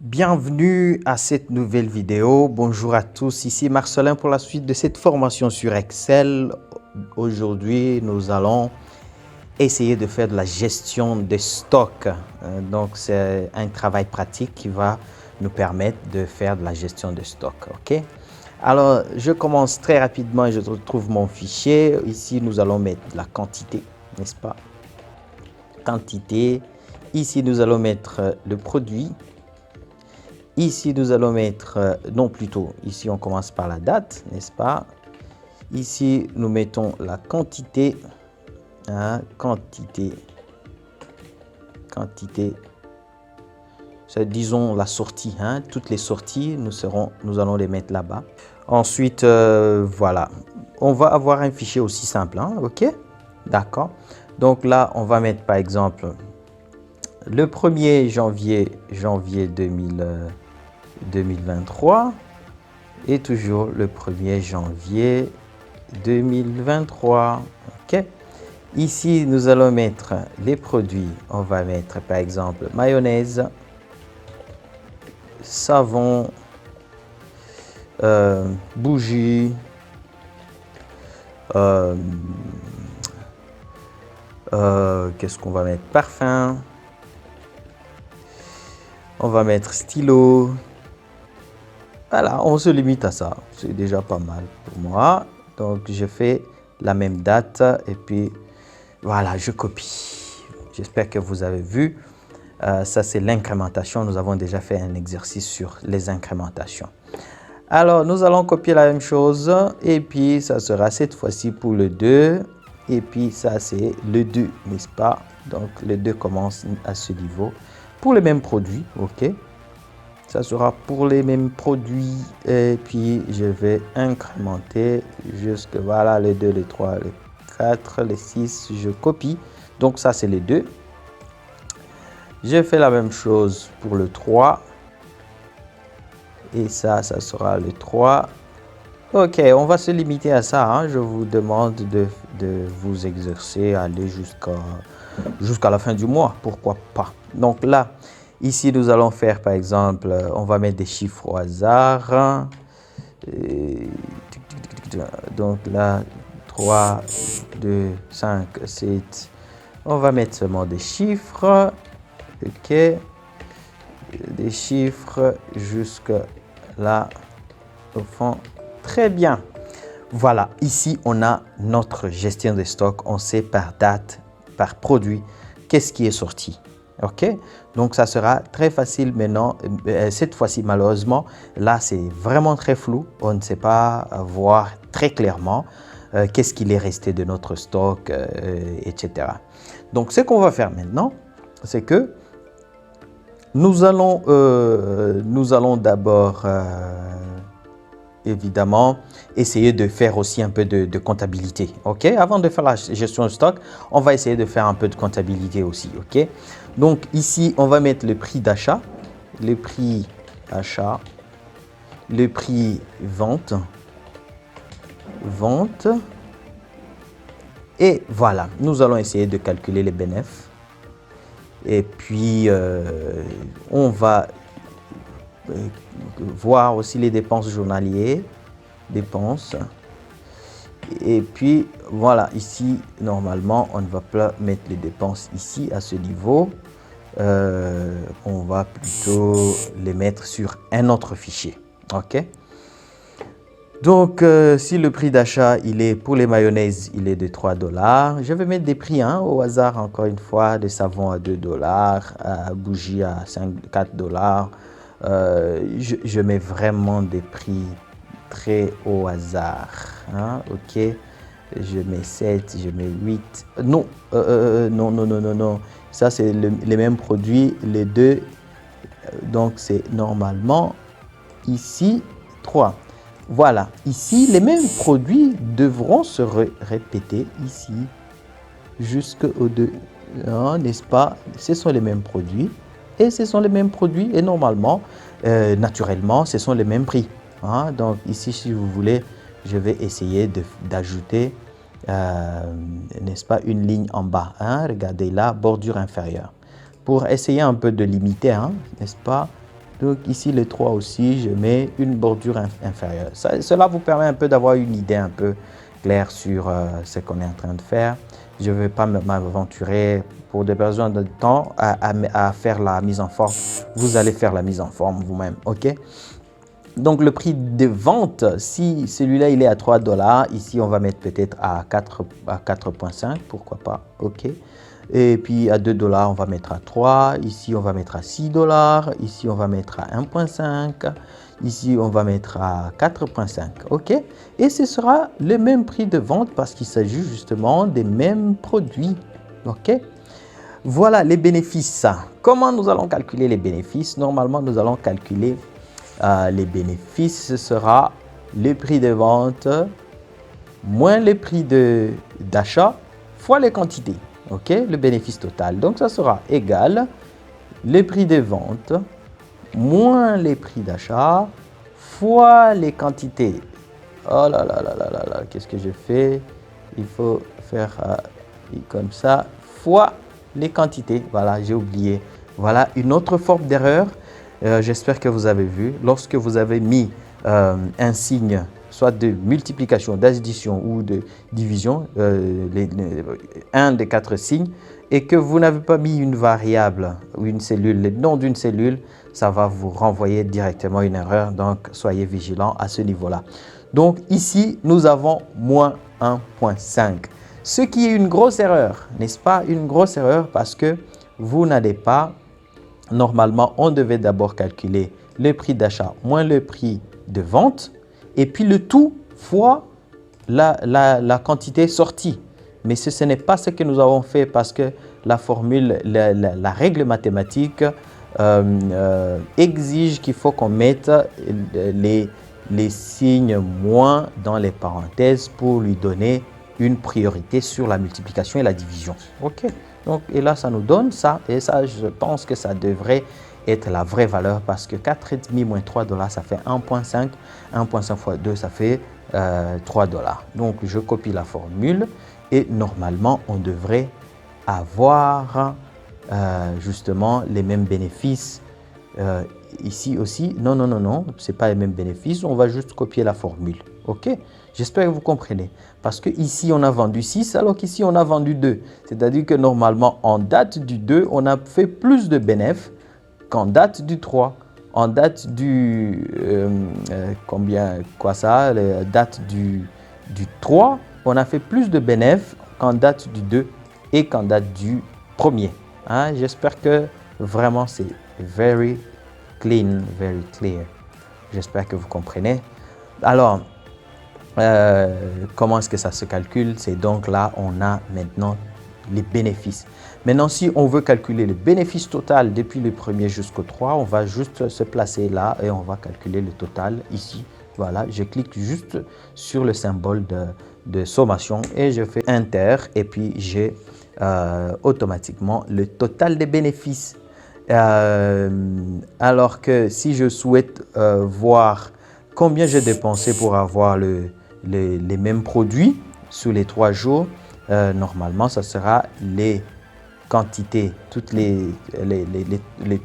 Bienvenue à cette nouvelle vidéo. Bonjour à tous, ici Marcelin pour la suite de cette formation sur Excel. Aujourd'hui, nous allons essayer de faire de la gestion des stocks. Donc, c'est un travail pratique qui va nous permettre de faire de la gestion de stocks. OK? Alors, je commence très rapidement et je retrouve mon fichier. Ici, nous allons mettre la quantité, n'est-ce pas? Quantité. Ici, nous allons mettre le produit. Ici, nous allons mettre, non plutôt, ici on commence par la date, n'est-ce pas? Ici, nous mettons la quantité, hein, quantité, disons la sortie, hein, toutes les sorties, nous allons les mettre là-bas. Ensuite, voilà, on va avoir un fichier aussi simple, hein, ok? D'accord. Donc là, on va mettre par exemple le 1er janvier 2023 et toujours le 1er janvier 2023. Ok. Ici, nous allons mettre les produits. On va mettre par exemple mayonnaise, savon, bougie, qu'est-ce qu'on va mettre? Parfum. On va mettre stylo. Voilà, on se limite à ça. C'est déjà pas mal pour moi. Donc, je fais la même date et puis voilà, je copie. J'espère que vous avez vu. Ça, c'est l'incrémentation. Nous avons déjà fait un exercice sur les incrémentations. Alors, nous allons copier la même chose et puis ça sera cette fois-ci pour le 2. Et puis ça, c'est le 2, n'est-ce pas? Donc, le 2 commence à ce niveau pour les mêmes produits, ok? Ça sera pour les mêmes produits et puis je vais incrémenter jusque voilà les 2, les 3, les 4, les 6, je copie. Donc ça c'est les 2. Je fais la même chose pour le 3 et ça sera le 3. Ok, on va se limiter à ça, hein. Je vous demande de vous exercer, aller jusqu'à la fin du mois, pourquoi pas. Donc là, ici, nous allons faire, par exemple, on va mettre des chiffres au hasard. Donc là, 3, 2, 5, 7. On va mettre seulement des chiffres. OK. Des chiffres jusque là, au fond. Très bien. Voilà, ici, on a notre gestion de stock. On sait par date, par produit, qu'est-ce qui est sorti. OK? Donc, ça sera très facile maintenant. Cette fois-ci, malheureusement, là, c'est vraiment très flou. On ne sait pas voir très clairement qu'est-ce qu'il est resté de notre stock, etc. Donc, ce qu'on va faire maintenant, c'est que nous allons d'abord, évidemment, essayer de faire aussi un peu de comptabilité. OK? Avant de faire la gestion de stock, on va essayer de faire un peu de comptabilité aussi. OK? Donc ici, on va mettre le prix d'achat, le prix achat, le prix vente, et voilà, nous allons essayer de calculer les bénéfices. Et puis, on va voir aussi les dépenses journalières, dépenses. Et puis, voilà, ici, normalement, on ne va pas mettre les dépenses ici à ce niveau. On va plutôt les mettre sur un autre fichier. OK? Donc, si le prix d'achat, il est pour les mayonnaises, il est de 3 $. Je vais mettre des prix au hasard, encore une fois, de savon à 2 $, à bougie à 4 $. Je mets vraiment des prix très au hasard. Hein? OK? Je mets 7, je mets 8. Non, non. Ça, c'est les mêmes produits, les deux. Donc, c'est normalement ici 3. Voilà, ici, les mêmes produits devront se répéter ici jusqu'au 2. N'est-ce pas? Ce sont les mêmes produits et ce sont les mêmes produits et normalement, naturellement, ce sont les mêmes prix. Hein? Donc ici, si vous voulez, je vais essayer d'ajouter, n'est-ce pas, une ligne en bas. Hein? Regardez là, bordure inférieure. Pour essayer un peu de limiter, hein, n'est-ce pas? Donc ici, le 3 aussi, je mets une bordure inférieure. Cela vous permet un peu d'avoir une idée un peu claire sur ce qu'on est en train de faire. Je ne vais pas m'aventurer pour des besoins de temps à faire la mise en forme. Vous allez faire la mise en forme vous-même, ok? Donc le prix de vente, si celui-là il est à 3 $, ici on va mettre peut-être à 4,5, pourquoi pas, ok. Et puis à 2 $, on va mettre à 3, ici on va mettre à 6 $, ici on va mettre à 1,5, ici on va mettre à 4,5, ok. Et ce sera le même prix de vente parce qu'il s'agit justement des mêmes produits, ok. Voilà les bénéfices. Comment nous allons calculer les bénéfices? Normalement, nous allons calculer les bénéfices. Ce sera le prix de vente moins le prix d'achat fois les quantités. Ok, le bénéfice total. Donc, ça sera égal le prix de vente moins les prix d'achat fois les quantités. Oh là là là là là là, qu'est-ce que j'ai fait? Il faut faire comme ça, fois les quantités. Voilà, j'ai oublié. Voilà une autre forme d'erreur. J'espère que vous avez vu. Lorsque vous avez mis un signe, soit de multiplication, d'addition ou de division, un des 4 signes, et que vous n'avez pas mis une variable ou une cellule, le nom d'une cellule, ça va vous renvoyer directement une erreur. Donc, soyez vigilants à ce niveau-là. Donc, ici, nous avons moins 1,5. Ce qui est une grosse erreur, n'est-ce pas? Une grosse erreur parce que vous n'allez pas, normalement, on devait d'abord calculer le prix d'achat moins le prix de vente et puis le tout fois la quantité sortie. Mais ce n'est pas ce que nous avons fait parce que la formule, la règle mathématique exige qu'il faut qu'on mette les signes moins dans les parenthèses pour lui donner une priorité sur la multiplication et la division. Ok, donc et là ça nous donne ça, et ça je pense que ça devrait être la vraie valeur parce que 4,5 moins 3 $, ça fait 1,5. 1,5 fois 2, ça fait 3 $. Donc je copie la formule et normalement on devrait avoir justement les mêmes bénéfices ici aussi. Non, non, non, non, ce n'est pas les mêmes bénéfices. On va juste copier la formule. OK? J'espère que vous comprenez. Parce que ici on a vendu 6, alors qu'ici, on a vendu 2. C'est-à-dire que normalement, en date du 2, on a fait plus de bénéfices qu'en date du 3. En date du... date du 3, on a fait plus de bénéfices qu'en date du 2 et qu'en date du 1er. Hein? J'espère que vraiment, c'est very clean, very clear. J'espère que vous comprenez. Alors, comment est-ce que ça se calcule? C'est donc là, on a maintenant les bénéfices. Maintenant, si on veut calculer le bénéfice total depuis le 1er jusqu'au 3, on va juste se placer là et on va calculer le total ici. Voilà, je clique juste sur le symbole de sommation et je fais Enter et puis j'ai automatiquement le total des bénéfices. Alors que si je souhaite voir combien j'ai dépensé pour avoir les mêmes produits sous les 3 jours, normalement, ça sera les quantités, toutes les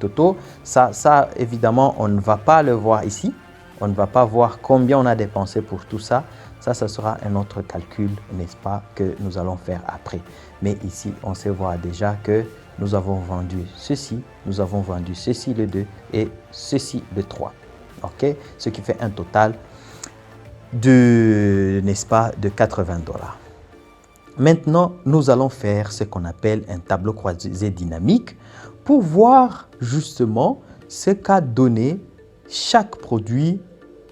totaux. Ça, évidemment, on ne va pas le voir ici. On ne va pas voir combien on a dépensé pour tout ça. Ça sera un autre calcul, n'est-ce pas, que nous allons faire après. Mais ici, on sait voir déjà que nous avons vendu ceci, nous avons vendu ceci le 2 et ceci le 3. OK? Ce qui fait un total de, n'est-ce pas, de 80 $. Maintenant, nous allons faire ce qu'on appelle un tableau croisé dynamique pour voir justement ce qu'a donné chaque produit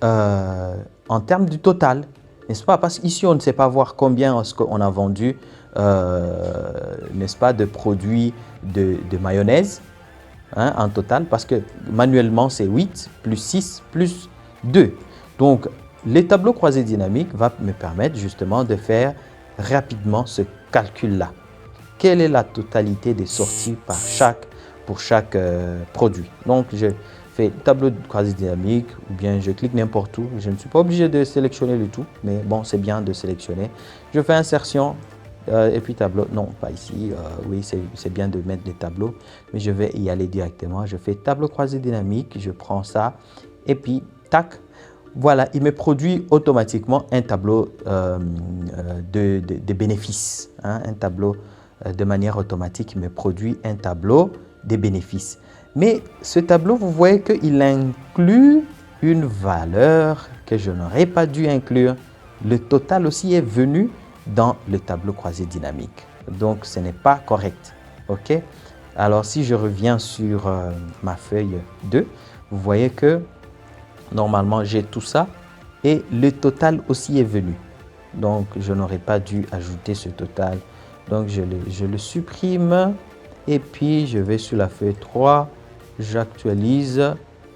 en termes du total. N'est-ce pas? Parce qu'ici, on ne sait pas voir combien est-ce qu'on a vendu, n'est-ce pas, de produits de mayonnaise en total. Parce que manuellement, c'est 8 plus 6 plus 2. Donc, les tableaux croisés dynamiques va me permettre justement de faire rapidement ce calcul-là. Quelle est la totalité des sorties pour chaque produit? Donc, je fais tableau croisé dynamique ou bien je clique n'importe où. Je ne suis pas obligé de sélectionner le tout, mais bon, c'est bien de sélectionner. Je fais insertion Et puis tableau, non, pas ici. Oui, c'est bien de mettre des tableaux, mais je vais y aller directement. Je fais tableau croisé dynamique, je prends ça et puis tac. Voilà, il me produit automatiquement un tableau de bénéfices. Hein, un tableau de manière automatique, il me produit un tableau des bénéfices. Mais ce tableau, vous voyez qu'il inclut une valeur que je n'aurais pas dû inclure. Le total aussi est venu dans le tableau croisé dynamique. Donc, ce n'est pas correct. OK? Alors, si je reviens sur ma feuille 2, vous voyez que normalement, j'ai tout ça et le total aussi est venu. Donc, je n'aurais pas dû ajouter ce total. Donc, je le supprime et puis je vais sur la feuille 3, j'actualise.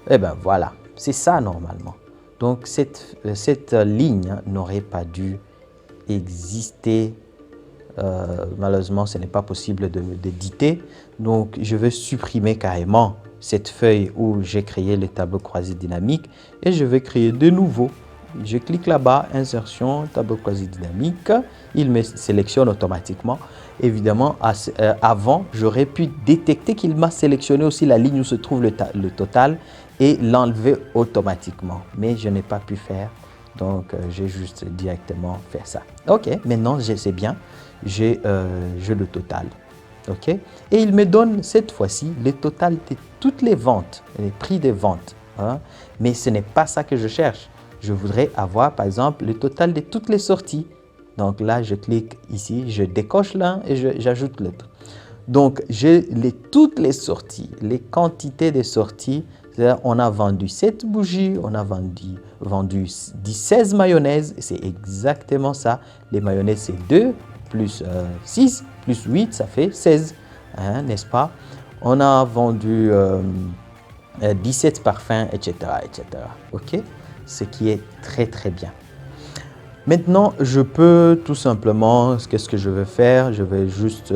Et bien, voilà, c'est ça normalement. Donc, cette ligne n'aurait pas dû exister. Malheureusement, ce n'est pas possible d'éditer. Donc, je vais supprimer carrément cette feuille où j'ai créé le tableau croisé dynamique et je vais créer de nouveau. Je clique là-bas, insertion, tableau croisé dynamique. Il me sélectionne automatiquement. Évidemment, avant, j'aurais pu détecter qu'il m'a sélectionné aussi la ligne où se trouve le total et l'enlever automatiquement. Mais je n'ai pas pu faire. Donc, j'ai juste directement fait ça. OK, maintenant, c'est bien. J'ai le total. OK? Et il me donne cette fois-ci le total de toutes les ventes, les prix des ventes. Hein? Mais ce n'est pas ça que je cherche. Je voudrais avoir, par exemple, le total de toutes les sorties. Donc là, je clique ici, je décoche l'un et j'ajoute l'autre. Donc, j'ai toutes les sorties, les quantités de sorties. On a vendu 7 bougies, on a vendu 16 mayonnaises. C'est exactement ça. Les mayonnaises, c'est 2 plus 6 plus 8, ça fait 16. Hein, n'est-ce pas? On a vendu 17 parfums, etc., etc. OK? Ce qui est très, très bien. Maintenant, je peux tout simplement, qu'est-ce que je vais faire? Je vais juste,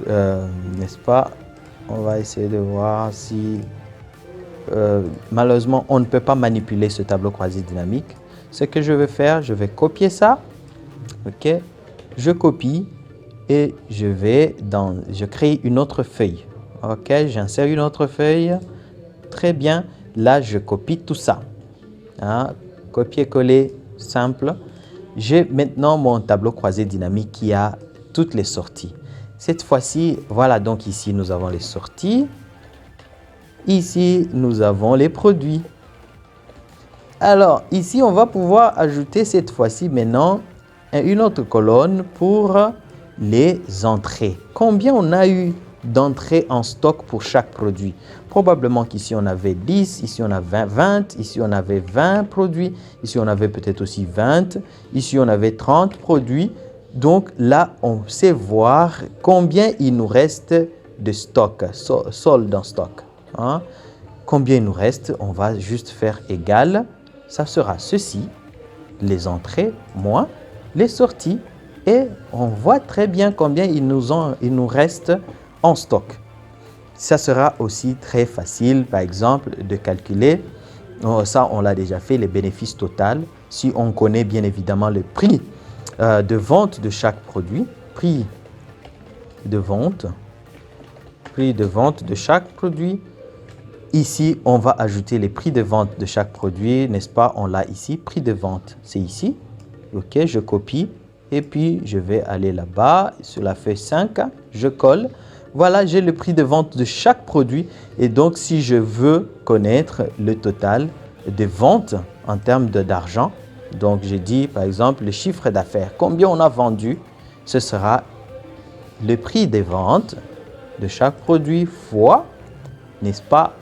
n'est-ce pas? On va essayer de voir si, malheureusement, on ne peut pas manipuler ce tableau croisé dynamique. Ce que je vais faire, je vais copier ça. OK? Je copie et je crée une autre feuille. OK? J'insère une autre feuille. Très bien. Là, je copie tout ça. Hein? Copier-coller simple. J'ai maintenant mon tableau croisé dynamique qui a toutes les sorties. Cette fois-ci, voilà, donc ici, nous avons les sorties. Ici, nous avons les produits. Alors, ici, on va pouvoir ajouter cette fois-ci maintenant une autre colonne pour les entrées. Combien on a eu d'entrées en stock pour chaque produit? Probablement qu'ici, on avait 10, ici, on a 20, ici, on avait 20 produits, ici, on avait peut-être aussi 20, ici, on avait 30 produits. Donc là, on sait voir combien il nous reste de stock, solde en stock. Hein? Combien il nous reste? On va juste faire égal. Ça sera ceci, les entrées moins les sorties. Et on voit très bien combien il nous reste en stock. Ça sera aussi très facile, par exemple, de calculer. Ça, on l'a déjà fait, les bénéfices total. Si on connaît bien évidemment le prix de vente de chaque produit, prix de vente de chaque produit. Ici, on va ajouter les prix de vente de chaque produit, n'est-ce pas? On l'a ici, prix de vente, c'est ici. OK, je copie et puis je vais aller là-bas sur la feuille 5, je colle. Voilà, j'ai le prix de vente de chaque produit et donc si je veux connaître le total de vente en termes d'argent, donc j'ai dit par exemple le chiffre d'affaires, combien on a vendu, ce sera le prix des ventes de chaque produit fois, n'est-ce pas,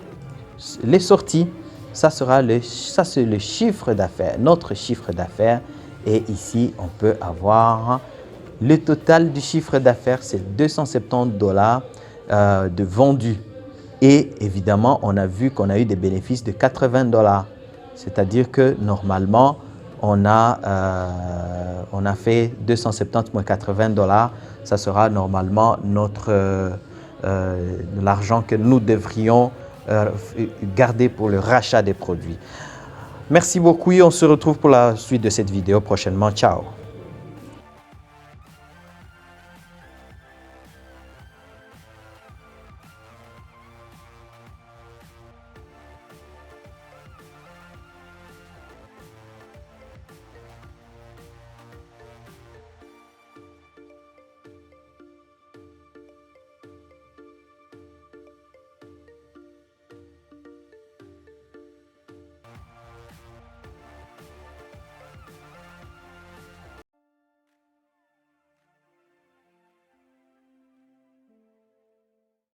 les sorties. Ça c'est le chiffre d'affaires, notre chiffre d'affaires. Et ici, on peut avoir le total du chiffre d'affaires, c'est 270 $ de vendus. Et évidemment, on a vu qu'on a eu des bénéfices de 80 $. C'est-à-dire que normalement, on a fait 270 moins 80 $. Ça sera normalement l'argent que nous devrions garder pour le rachat des produits. Merci beaucoup et on se retrouve pour la suite de cette vidéo prochainement. Ciao!